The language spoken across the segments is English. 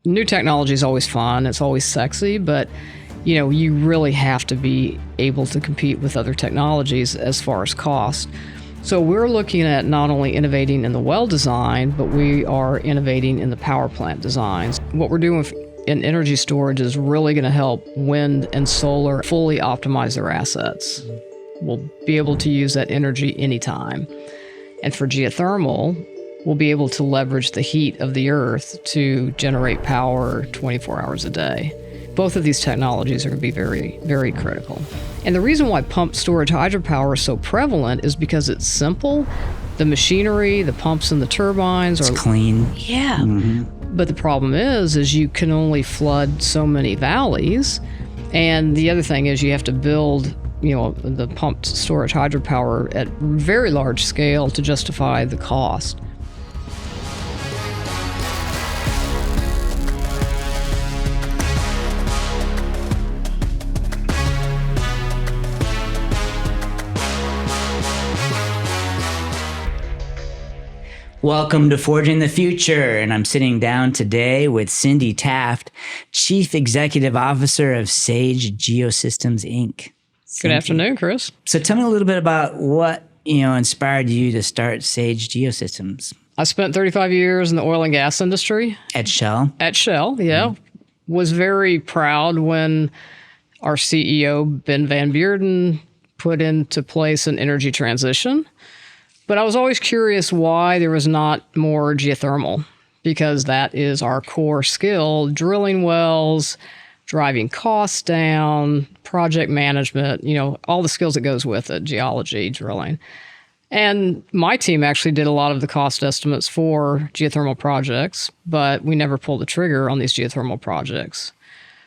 New technology is always fun. It's always sexy, but you really have to be able to compete with other technologies as far as cost. So we're looking at not only innovating in the well design, but we are innovating in the power plant designs. What we're doing in energy storage is really going to help wind and solar fully optimize their assets. We'll be able to use that energy anytime. And for geothermal, we'll be able to leverage the heat of the earth to generate power 24 hours a day. Both of these technologies are going to be very, very critical. And the reason why pumped storage hydropower is so prevalent is because it's simple. The machinery, the pumps and the turbines are clean. Yeah. Mm-hmm. But the problem is you can only flood so many valleys. And the other thing is you have to build the pumped storage hydropower at very large scale to justify the cost. Welcome to Forging the Future, and I'm sitting down today with Cindy Taff, Chief Executive Officer of Sage Geosystems, Inc. Good afternoon, Chris. So tell me a little bit about what inspired you to start Sage Geosystems. I spent 35 years in the oil and gas industry. At Shell? At Shell, yeah. Mm-hmm. Was very proud when our CEO, Ben Van Beurden, put into place an energy transition. But I was always curious why there was not more geothermal, because that is our core skill: drilling wells, driving costs down, project management, all the skills that goes with it, geology, drilling. And my team actually did a lot of the cost estimates for geothermal projects, but we never pulled the trigger on these geothermal projects.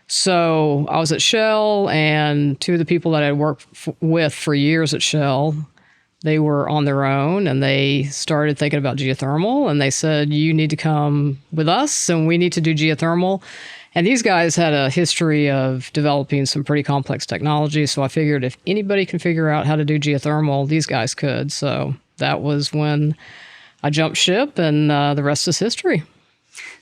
So I was at Shell, and two of the people that I worked with for years at Shell, they were on their own, and they started thinking about geothermal, and they said, you need to come with us, and we need to do geothermal. And these guys had a history of developing some pretty complex technology, so I figured if anybody can figure out how to do geothermal, these guys could. So that was when I jumped ship, and the rest is history.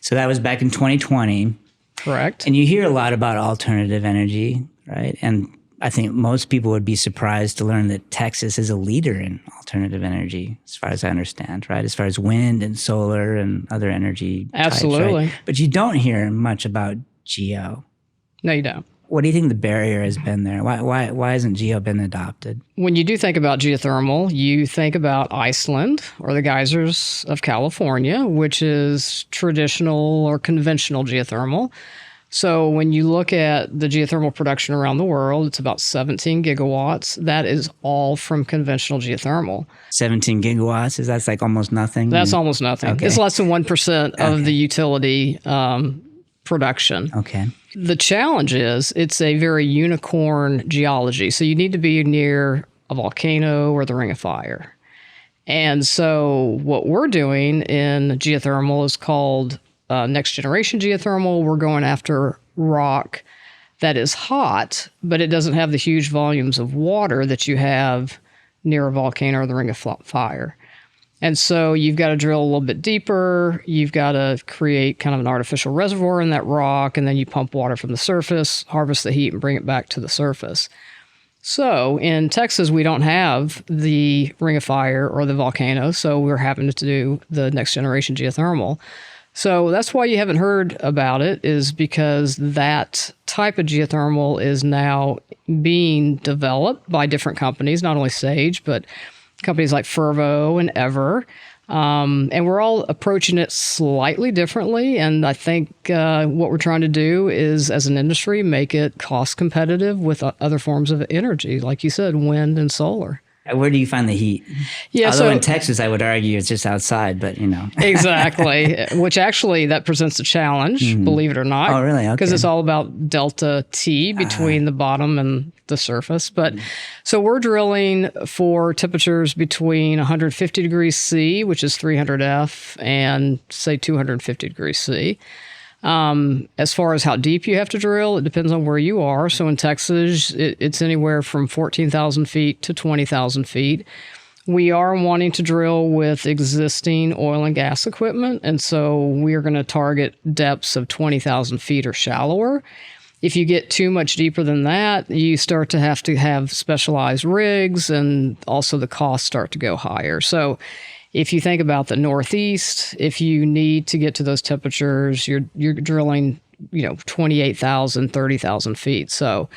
So that was back in 2020. Correct. And you hear a lot about alternative energy, right? And I think most people would be surprised to learn that Texas is a leader in alternative energy, as far as I understand, right? As far as wind and solar and other energy Absolutely. Types, right? But you don't hear much about geo. No, you don't. What do you think the barrier has been there? Why hasn't geo been adopted? When you do think about geothermal, you think about Iceland or the Geysers of California, which is traditional or conventional geothermal. So when you look at the geothermal production around the world, it's about 17 gigawatts. That is all from conventional geothermal. 17 gigawatts? That's like almost nothing? That's almost nothing. Okay. It's less than 1% of the utility production. Okay. The challenge is it's a very unicorn geology. So you need to be near a volcano or the ring of fire. And so what we're doing in geothermal is called Next Generation Geothermal. We're going after rock that is hot, but it doesn't have the huge volumes of water that you have near a volcano or the ring of fire. And so you've got to drill a little bit deeper. You've got to create kind of an artificial reservoir in that rock, and then you pump water from the surface, harvest the heat, and bring it back to the surface. So in Texas, we don't have the ring of fire or the volcano, so we're having to do the Next Generation Geothermal. So that's why you haven't heard about it, is because that type of geothermal is now being developed by different companies, not only Sage, but companies like Fervo and Ever. And we're all approaching it slightly differently. And I think what we're trying to do is, as an industry, make it cost competitive with other forms of energy, like you said, wind and solar. Where do you find the heat? Yeah, Although in Texas, I would argue it's just outside, but Exactly, which actually that presents a challenge, believe it or not. Oh, really? Okay. Because it's all about delta T between the bottom and the surface. But so we're drilling for temperatures between 150 degrees C, which is 300 F, and say 250 degrees C. As far as how deep you have to drill, it depends on where you are. So in Texas, it's anywhere from 14,000 feet to 20,000 feet. We are wanting to drill with existing oil and gas equipment, and so we're going to target depths of 20,000 feet or shallower. If you get too much deeper than that, you start to have specialized rigs, and also the costs start to go higher. So if you think about the Northeast, if you need to get to those temperatures, you're drilling, 28,000, 30,000 feet. So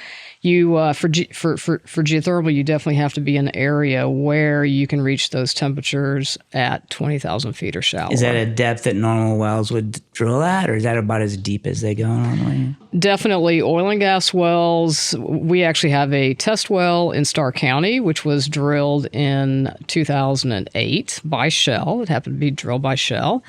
you for geothermal, you definitely have to be in an area where you can reach those temperatures at 20,000 feet or shallower. Is that a depth that normal wells would drill at, or is that about as deep as they go normally? Definitely oil and gas wells. We actually have a test well in Starr County, which was drilled in 2008 by Shell. It happened to be drilled by Shell.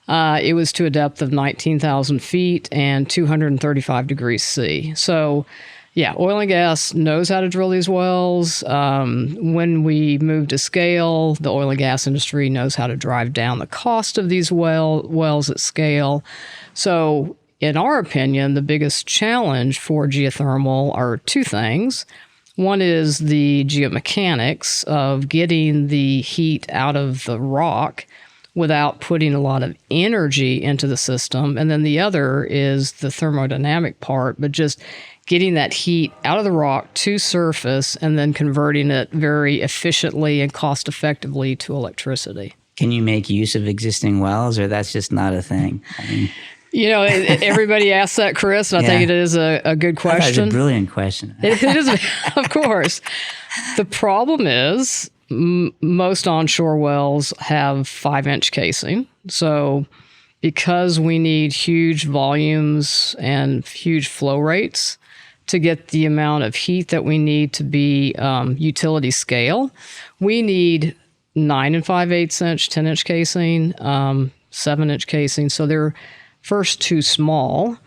It was to a depth of 19,000 feet and 235 degrees C. So, yeah, oil and gas knows how to drill these wells. When we move to scale, the oil and gas industry knows how to drive down the cost of these wells at scale. So, in our opinion, the biggest challenge for geothermal are two things. One is the geomechanics of getting the heat out of the rock without putting a lot of energy into the system. And then the other is the thermodynamic part, but just getting that heat out of the rock to surface and then converting it very efficiently and cost effectively to electricity. Can you make use of existing wells, or that's just not a thing? Everybody asks that, Chris, and I think it is a good question. That's a brilliant question. It is, of course. The problem is most onshore wells have 5-inch casing. So because we need huge volumes and huge flow rates to get the amount of heat that we need to be utility scale, we need 9 5/8 inch, 10-inch casing, 7-inch casing. So they're first too small.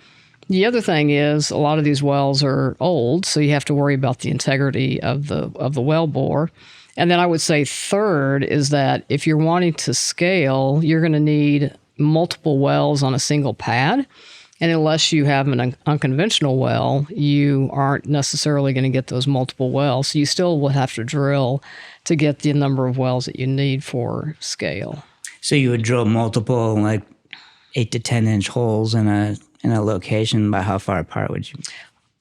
The other thing is a lot of these wells are old, so you have to worry about the integrity of the well bore. And then I would say third is that if you're wanting to scale, you're going to need multiple wells on a single pad. And unless you have an unconventional well, you aren't necessarily going to get those multiple wells. So you still will have to drill to get the number of wells that you need for scale. So you would drill multiple, like 8 to 10-inch holes in a location. By how far apart would you?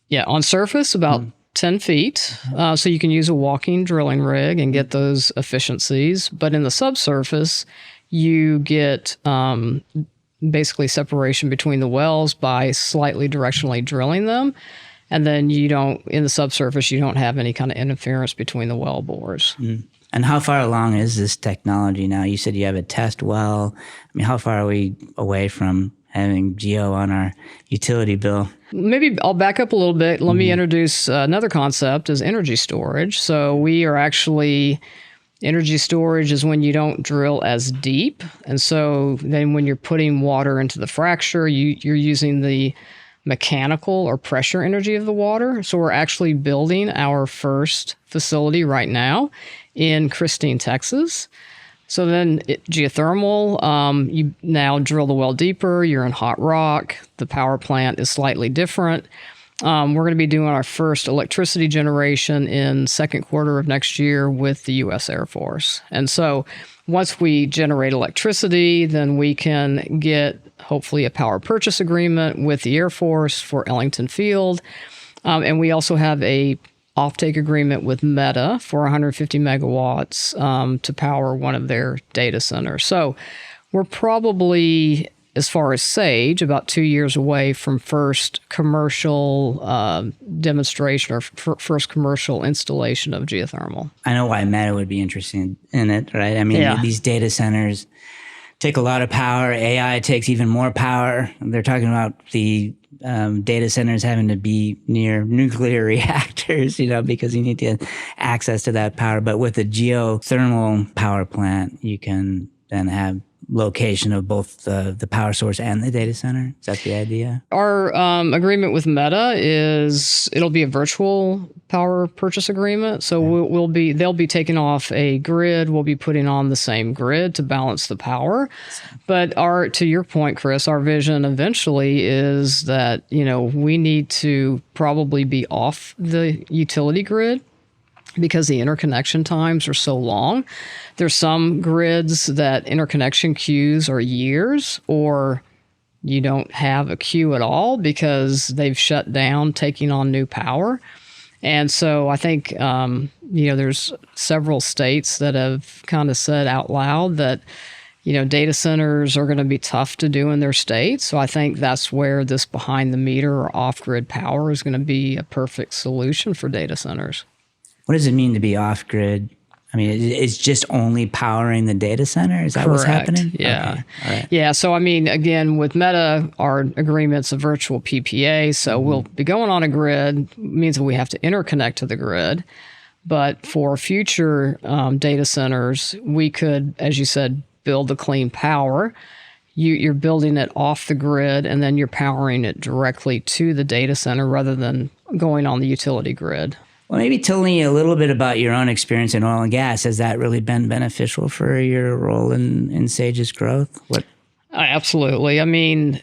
Yeah, on surface, about 10 feet. So you can use a walking drilling rig and get those efficiencies. But in the subsurface, you get basically separation between the wells by slightly directionally drilling them. And then in the subsurface, you don't have any kind of interference between the well bores. And how far along is this technology now? You said you have a test well. I mean, how far are we away from having geo on our utility bill? Maybe I'll back up a little bit. Let me introduce another concept is energy storage. So we are actually, energy storage is when you don't drill as deep. And so then when you're putting water into the fracture, you're using the mechanical or pressure energy of the water. So we're actually building our first facility right now in Christine, Texas. So then geothermal, you now drill the well deeper, you're in hot rock, the power plant is slightly different. We're going to be doing our first electricity generation in second quarter of next year with the U.S. Air Force. And so once we generate electricity, then we can get hopefully a power purchase agreement with the Air Force for Ellington Field. And we also have a offtake agreement with Meta for 150 megawatts to power one of their data centers. So we're probably, as far as Sage, about 2 years away from first commercial demonstration or first commercial installation of geothermal. I know why Meta would be interested in it, right? I mean, these data centers take a lot of power. AI takes even more power. They're talking about the data centers having to be near nuclear reactors, because you need to get access to that power. But with a geothermal power plant, you can then have location of both the power source and the data center. Is that the idea? Our agreement with Meta is it'll be a virtual power purchase agreement. So they'll be taking off a grid. We'll be putting on the same grid to balance the power. But to your point, Chris, our vision eventually is that we need to probably be off the utility grid because the interconnection times are so long. There's some grids that interconnection queues are years, or you don't have a queue at all because they've shut down taking on new power. And so I think, there's several states that have kind of said out loud that, data centers are going to be tough to do in their states. So I think that's where this behind the meter or off-grid power is going to be a perfect solution for data centers. What does it mean to be off-grid? I mean, it's just only powering the data center? Is that Correct. what's happening? Yeah. Okay. All right. Yeah. So, I mean, again, with Meta, our agreement's a virtual PPA. So we'll be going on a grid, means that we have to interconnect to the grid. But for future data centers, we could, as you said, build the clean power. You're building it off the grid, and then you're powering it directly to the data center rather than going on the utility grid. Well, maybe tell me a little bit about your own experience in oil and gas. Has that really been beneficial for your role in Sage's growth? Absolutely. I mean,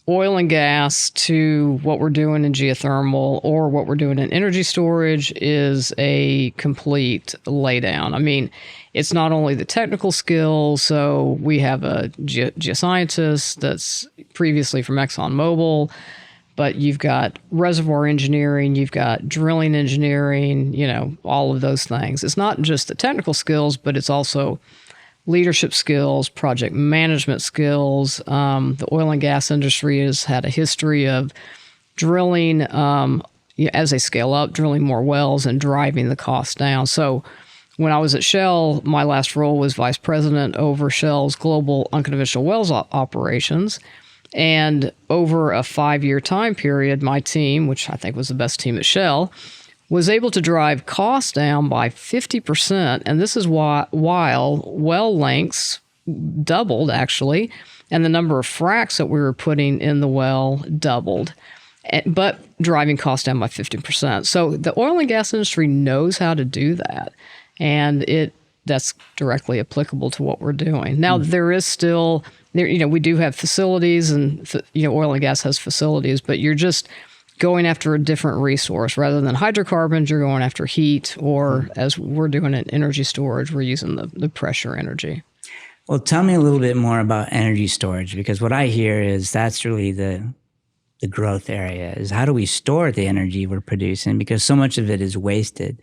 oil and gas to what we're doing in geothermal or what we're doing in energy storage is a complete laydown. I mean, it's not only the technical skills. So we have a geoscientist that's previously from ExxonMobil, but you've got reservoir engineering, you've got drilling engineering, all of those things. It's not just the technical skills, but it's also leadership skills, project management skills. The oil and gas industry has had a history of drilling, as they scale up, drilling more wells and driving the cost down. So when I was at Shell, my last role was vice president over Shell's global unconventional wells operations. And over a 5-year time period, my team, which I think was the best team at Shell, was able to drive costs down by 50%. And this is while well lengths doubled, actually, and the number of fracks that we were putting in the well doubled, but driving costs down by 50%. So the oil and gas industry knows how to do that. And that's directly applicable to what we're doing. Now, there is still... we do have facilities, and oil and gas has facilities, but you're just going after a different resource rather than hydrocarbons. You're going after heat, or as we're doing in energy storage, we're using the pressure energy. Well, tell me a little bit more about energy storage, because what I hear is that's really the growth area, is how do we store the energy we're producing, because so much of it is wasted.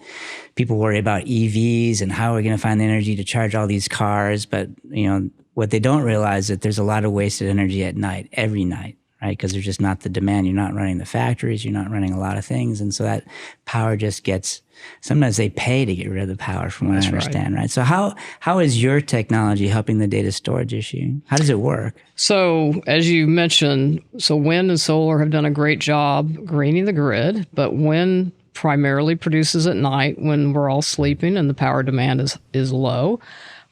People worry about EVs and how are we going to find the energy to charge all these cars, but what they don't realize is that there's a lot of wasted energy at night, every night, right? Because there's just not the demand. You're not running the factories. You're not running a lot of things. And so that power just gets, sometimes they pay to get rid of the power, from what I understand, right? So how is your technology helping the data storage issue? How does it work? So as you mentioned, wind and solar have done a great job greening the grid, but wind primarily produces at night when we're all sleeping and the power demand is low.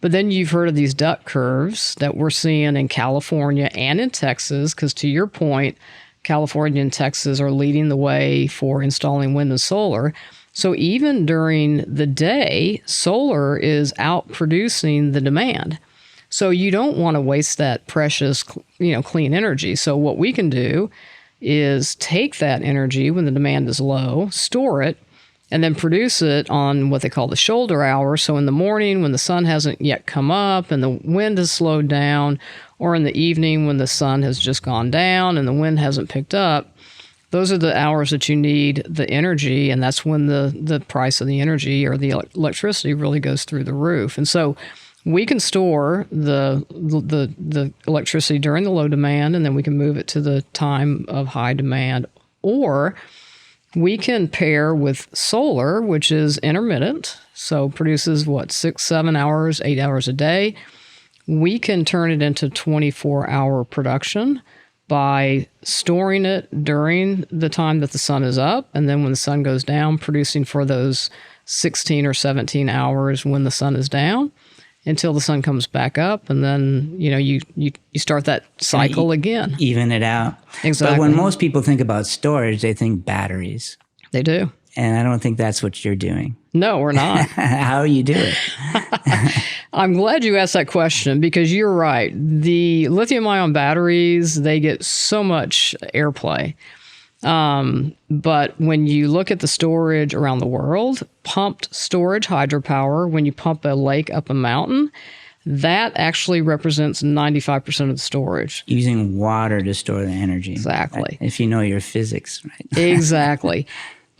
But then you've heard of these duck curves that we're seeing in California and in Texas, because to your point, California and Texas are leading the way for installing wind and solar. So even during the day, solar is outproducing the demand. So you don't want to waste that precious, clean energy. So what we can do is take that energy when the demand is low, store it, and then produce it on what they call the shoulder hour. So in the morning when the sun hasn't yet come up and the wind has slowed down, or in the evening when the sun has just gone down and the wind hasn't picked up, those are the hours that you need the energy, and that's when the price of the energy or the electricity really goes through the roof. And so we can store the electricity during the low demand, and then we can move it to the time of high demand. Or we can pair with solar, which is intermittent, so produces 6, 7 hours, 8 hours a day. We can turn it into 24-hour production by storing it during the time that the sun is up, and then when the sun goes down, producing for those 16 or 17 hours when the sun is down until the sun comes back up, and then you start that cycle again. Even it out. Exactly. But when most people think about storage, they think batteries. They do. And I don't think that's what you're doing. No, we're not. How do you do it? I'm glad you asked that question, because you're right. The lithium-ion batteries, they get so much airplay. But when you look at the storage around the world, pumped storage hydropower, when you pump a lake up a mountain, that actually represents 95% of the storage. Using water to store the energy. Exactly. If you know your physics, right? Exactly.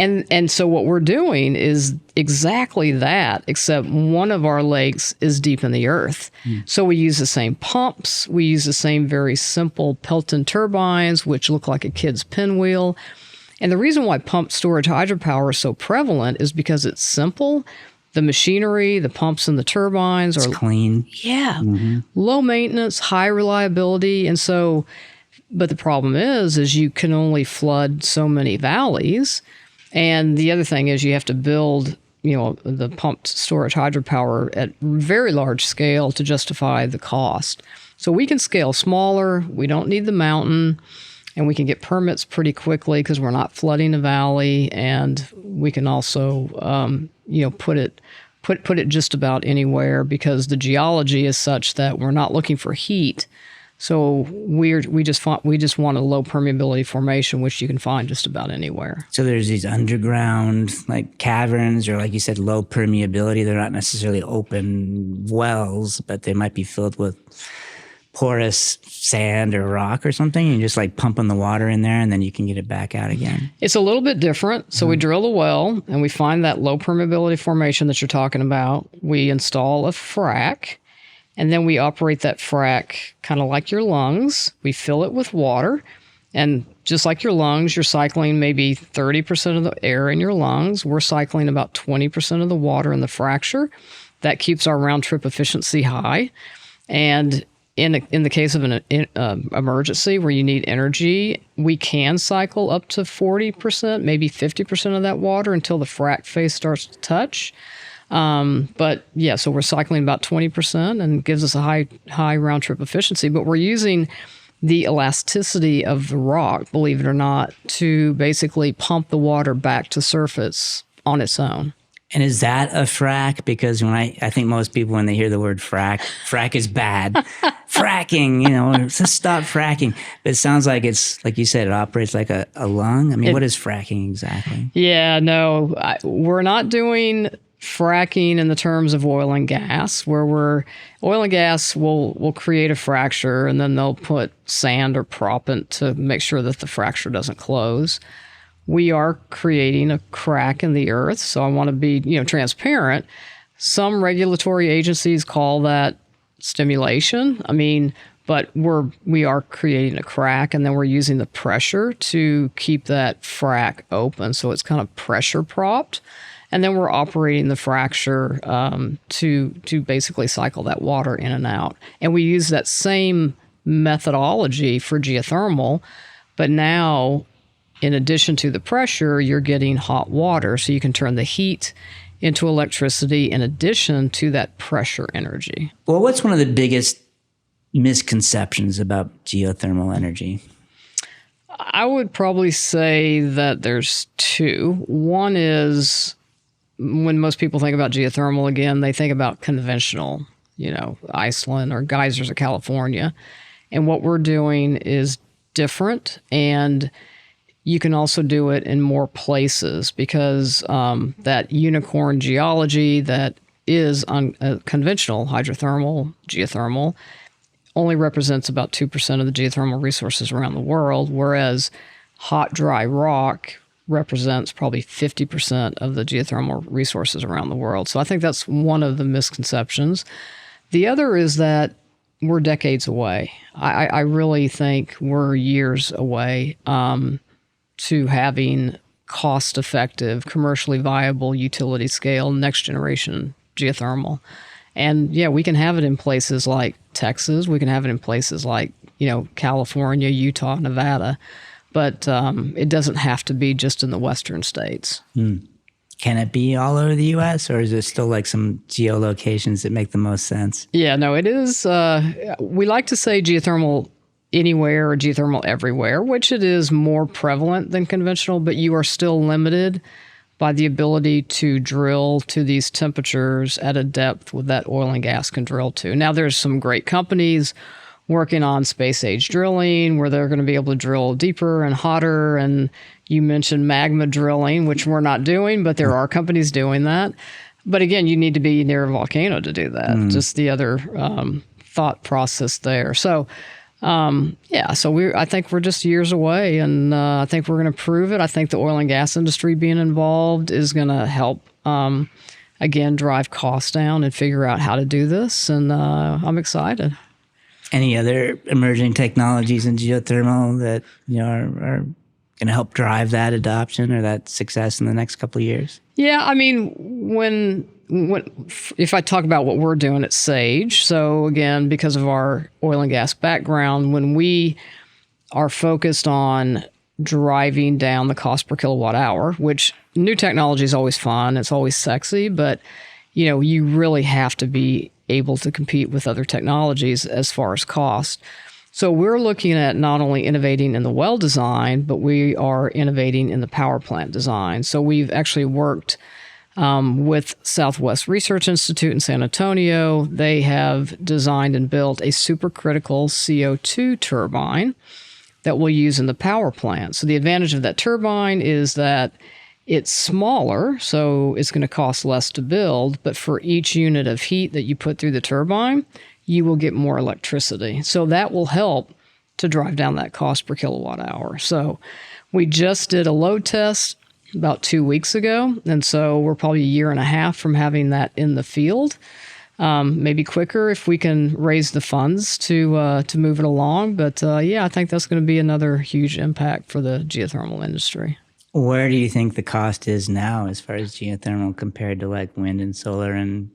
And so what we're doing is exactly that, except one of our lakes is deep in the earth. So we use the same pumps. We use the same very simple Pelton turbines, which look like a kid's pinwheel. And the reason why pumped storage hydropower is so prevalent is because it's simple. The machinery, the pumps and the turbines are clean. Yeah. Low maintenance, high reliability. And so, but the problem is you can only flood so many valleys. And the other thing is you have to build, the pumped storage hydropower at very large scale to justify the cost. So we can scale smaller. We don't need the mountain, and we can get permits pretty quickly because we're not flooding a valley. And we can also, put it just about anywhere because the geology is such that we're not looking for heat. So we just want a low permeability formation, which you can find just about anywhere. So there's these underground like caverns, or like you said, low permeability. They're not necessarily open wells, but they might be filled with porous sand or rock or something. You just like pumping the water in there, and then you can get it back out again. It's a little bit different. So we drill a well, and we find that low permeability formation that you're talking about. We install a frac. And then we operate that frac kind of like your lungs. We fill it with water. And just like your lungs, you're cycling maybe 30% of the air in your lungs. We're cycling about 20% of the water in the fracture. That keeps our round trip efficiency high. And in the case of an emergency where you need energy, we can cycle up to 40%, maybe 50% of that water until the frac face starts to touch. But yeah, so we're cycling about 20% and gives us a high round trip efficiency, but we're using the elasticity of the rock, believe it or not, to basically pump the water back to surface on its own. And is that a frac? Because when I think most people, when they hear the word frac is bad. Fracking, let's stop fracking. But it sounds like it's, like you said, it operates like a lung. I mean, what is fracking exactly? Yeah, no, we're not doing fracking in the terms of oil and gas, where oil and gas will create a fracture and then they'll put sand or proppant to make sure that the fracture doesn't close. We are creating a crack in the earth, so I want to be transparent. Some regulatory agencies call that stimulation. But we are creating a crack, and then we're using the pressure to keep that frac open, so it's kind of pressure propped. And then we're operating the fracture to basically cycle that water in and out. And we use that same methodology for geothermal, but now, in addition to the pressure, you're getting hot water, so you can turn the heat into electricity in addition to that pressure energy. Well, what's one of the biggest misconceptions about geothermal energy? I would probably say that there's two. One is, when most people think about geothermal, again, they think about conventional, Iceland or Geysers of California. And what we're doing is different, and you can also do it in more places because that unicorn geology that is conventional hydrothermal, geothermal, only represents about 2% of the geothermal resources around the world, whereas hot, dry rock represents probably 50% of the geothermal resources around the world. So I think that's one of the misconceptions. The other is that we're decades away. I really think we're years away to having cost-effective, commercially viable, utility-scale, next-generation geothermal. And yeah, we can have it in places like Texas. We can have it in places like, California, Utah, Nevada. But it doesn't have to be just in the western states. Can it be all over the U.S., or is there still like some geolocations that make the most sense? Yeah, no, it is. We like to say geothermal anywhere or geothermal everywhere, which it is more prevalent than conventional, but you are still limited by the ability to drill to these temperatures at a depth that oil and gas can drill to. Now, there's some great companies working on space age drilling, where they're going to be able to drill deeper and hotter. And you mentioned magma drilling, which we're not doing, but there are companies doing that. But again, you need to be near a volcano to do that. Just the other thought process there. So, I think we're just years away, and I think we're going to prove it. I think the oil and gas industry being involved is going to help, again, drive costs down and figure out how to do this. And I'm excited. Any other emerging technologies in geothermal that are going to help drive that adoption or that success in the next couple of years? Yeah, I mean, if I talk about what we're doing at Sage, so again, because of our oil and gas background, when we are focused on driving down the cost per kilowatt hour, which new technology is always fun, it's always sexy, but you really have to be able to compete with other technologies as far as cost. So we're looking at not only innovating in the well design, but we are innovating in the power plant design. So we've actually worked with Southwest Research Institute in San Antonio. They have designed and built a supercritical CO2 turbine that we'll use in the power plant. So the advantage of that turbine is that it's smaller, so it's going to cost less to build, but for each unit of heat that you put through the turbine, you will get more electricity. So that will help to drive down that cost per kilowatt hour. So we just did a load test about 2 weeks ago, and so we're probably a year and a half from having that in the field. Maybe quicker if we can raise the funds to move it along. But I think that's going to be another huge impact for the geothermal industry. Where do you think the cost is now as far as geothermal compared to like wind and solar and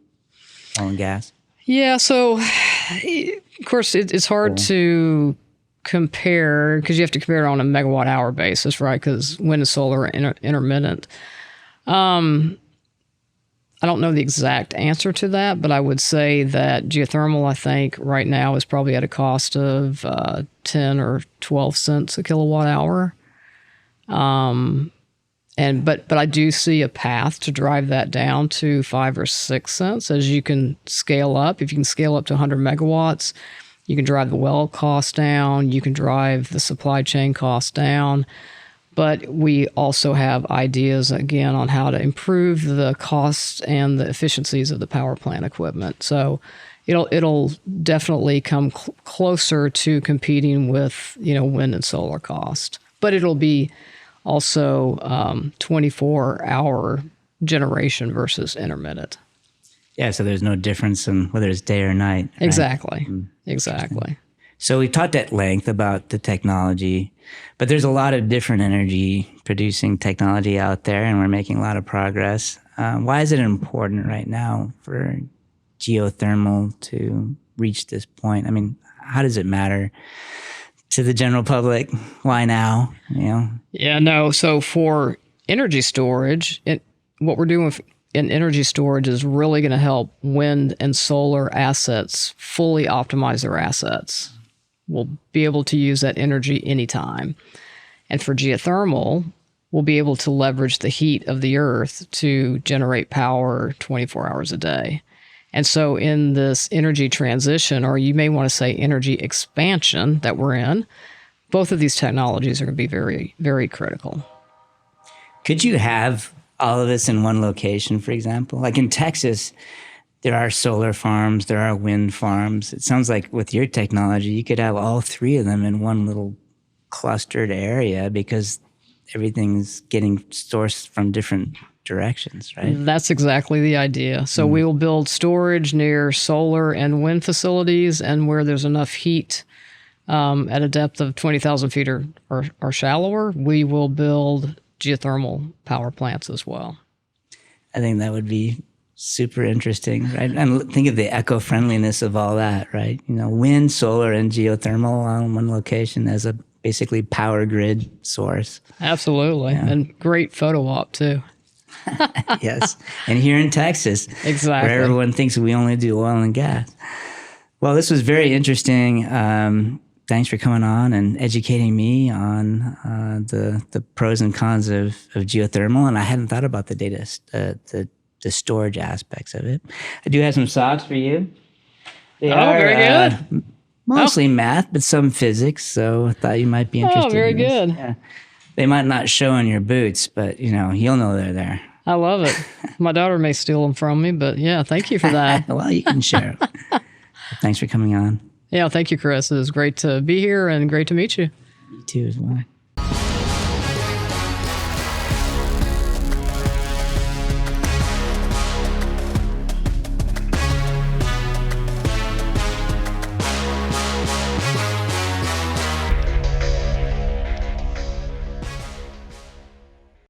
oil and gas? Yeah, so of course it's hard to compare because you have to compare it on a megawatt hour basis, right? Because wind and solar are intermittent. I don't know the exact answer to that, but I would say that geothermal, I think, right now is probably at a cost of 10 or 12 cents a kilowatt hour. But I do see a path to drive that down to 5 or 6 cents as you can scale up. If you can scale up to 100 megawatts, you can drive the well cost down, you can drive the supply chain cost down. But we also have ideas, again, on how to improve the costs and the efficiencies of the power plant equipment. So it'll definitely come closer to competing with, wind and solar cost. But it'll be also 24-hour generation versus intermittent. Yeah, so there's no difference in whether it's day or night. Right? Exactly. Exactly. So we talked at length about the technology, but there's a lot of different energy producing technology out there, and we're making a lot of progress. Why is it important right now for geothermal to reach this point? I mean, how does it matter to the general public? Why now? Yeah, no. So for energy storage, what we're doing in energy storage is really going to help wind and solar assets fully optimize their assets. We'll be able to use that energy anytime. And for geothermal, we'll be able to leverage the heat of the earth to generate power 24 hours a day. And so in this energy transition, or you may want to say energy expansion that we're in, both of these technologies are going to be very, very critical. Could you have all of this in one location, for example? Like in Texas, there are solar farms, there are wind farms. It sounds like with your technology, you could have all three of them in one little clustered area because everything's getting sourced from different directions, right? That's exactly the idea. So we will build storage near solar and wind facilities, and where there's enough heat at a depth of 20,000 feet or shallower, we will build geothermal power plants as well. I think that would be super interesting, right? And think of the eco-friendliness of all that, right? Wind, solar, and geothermal on one location as a basically power grid source. Absolutely. Yeah. And great photo op too. Yes. And here in Texas, exactly, where everyone thinks we only do oil and gas. Well, this was very interesting. Thanks for coming on and educating me on the pros and cons of geothermal. And I hadn't thought about the data, the storage aspects of it. I do have some socks for you. Very good. Mostly math, but some physics. So I thought you might be interested. Oh, very in this. good. Yeah. They might not show in your boots, but you'll know they're there. I love it. My daughter may steal them from me, but yeah, thank you for that. Well, you can share. Thanks for coming on. Yeah, thank you, Chris. It was great to be here and great to meet you. You too as well.